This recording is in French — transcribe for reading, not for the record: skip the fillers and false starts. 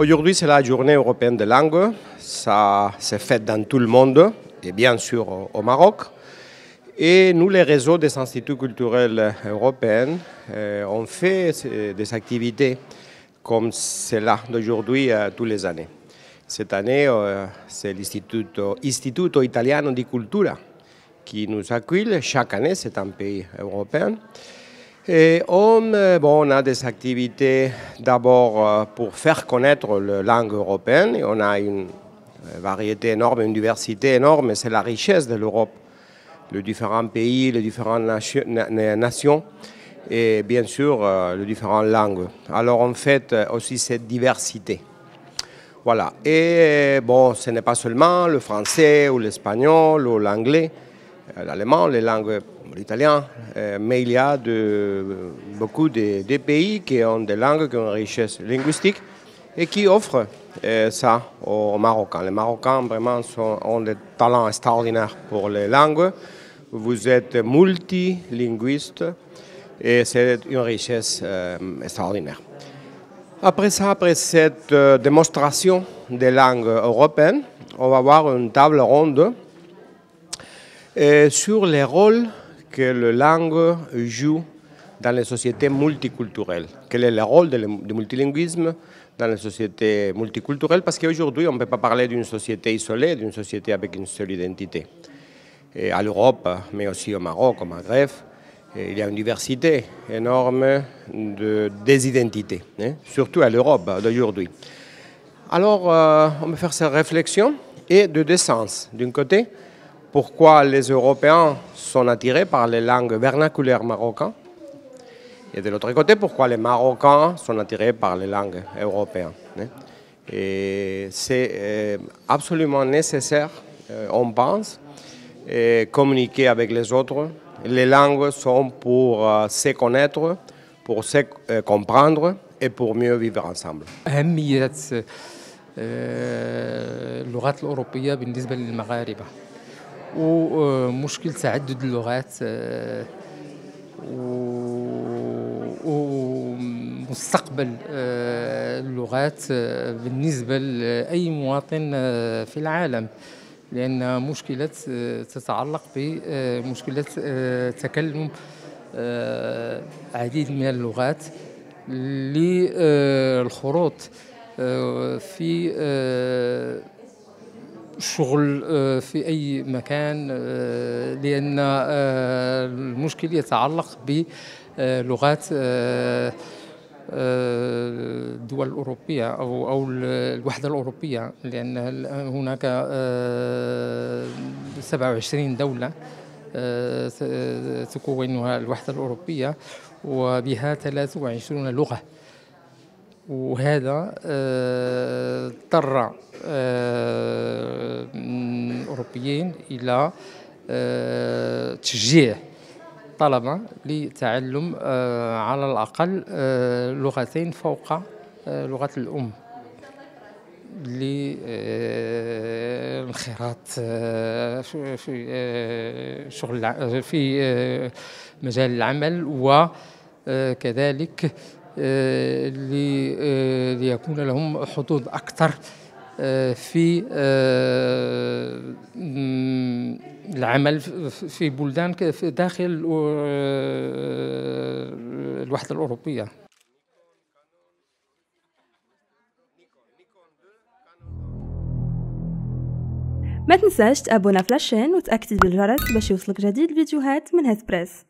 Aujourd'hui, c'est la journée européenne des langues. Ça s'est fait dans tout le monde et bien sûr au Maroc. Et nous, les réseaux des instituts culturels européens, on fait des activités comme celle-là d'aujourd'hui tous les années. Cette année, c'est l'Istituto Italiano di Cultura qui nous accueille chaque année, c'est un pays européen. Et on a des activités d'abord pour faire connaître la langue européenne. Et on a une variété énorme, une diversité énorme, c'est la richesse de l'Europe. Les différents pays, les différentes nations et bien sûr les différentes langues. Alors on fait aussi cette diversité. Voilà. Et bon, ce n'est pas seulement le français ou l'espagnol ou l'anglais, l'allemand, les langues, l'italien, mais il y a beaucoup de pays qui ont des langues qui ont une richesse linguistique et qui offrent ça aux Marocains. Les Marocains vraiment ont des talents extraordinaires pour les langues. Vous êtes multilinguiste et c'est une richesse extraordinaire. Après cette démonstration des langues européennes, on va voir une table ronde sur les rôles que les langues jouent dans les sociétés multiculturelles. Quel est le rôle du multilinguisme dans les sociétés multiculturelles? Parce qu'aujourd'hui, on ne peut pas parler d'une société isolée, d'une société avec une seule identité. Et à l'Europe, mais aussi au Maroc, au Maghreb, il y a une diversité énorme des identités, surtout à l'Europe d'aujourd'hui. Alors, on va faire cette réflexion et de deux sens. D'un côté, pourquoi les Européens sont attirés par les langues vernaculaires marocaines, et de l'autre côté, pourquoi les Marocains sont attirés par les langues européennes. Et c'est absolument nécessaire, on pense, communiquer avec les autres. Les langues sont pour se connaître, pour se comprendre et pour mieux vivre ensemble. أهمية اللغات الأوروبية بالنسبة للمغاربة ومشكل تعدد اللغات ومستقبل اللغات بالنسبة لأي مواطن في العالم. لأن مشكلة تتعلق بمشكلة تكلم عديد من اللغات للخروط في شغل في أي مكان، لأن المشكل يتعلق بلغات الدول الأوروبية أو الوحدة الأوروبية، لأن هناك 27 دولة تكونها الوحدة الأوروبية وبها 23 لغة، وهذا اضطر الأوروبيين إلى تشجيع طلبة لتعلم على الأقل لغتين فوق لغة الأم للانخراط في مجال العمل، وكذلك ليكون لهم حظوظ أكثر في العمل في بلدان داخل الوحدة الأوروبية. ما تنساش تابونا في لاشين وتأكد بالجرس باش يوصلك جديد الفيديوهات من هسبريس.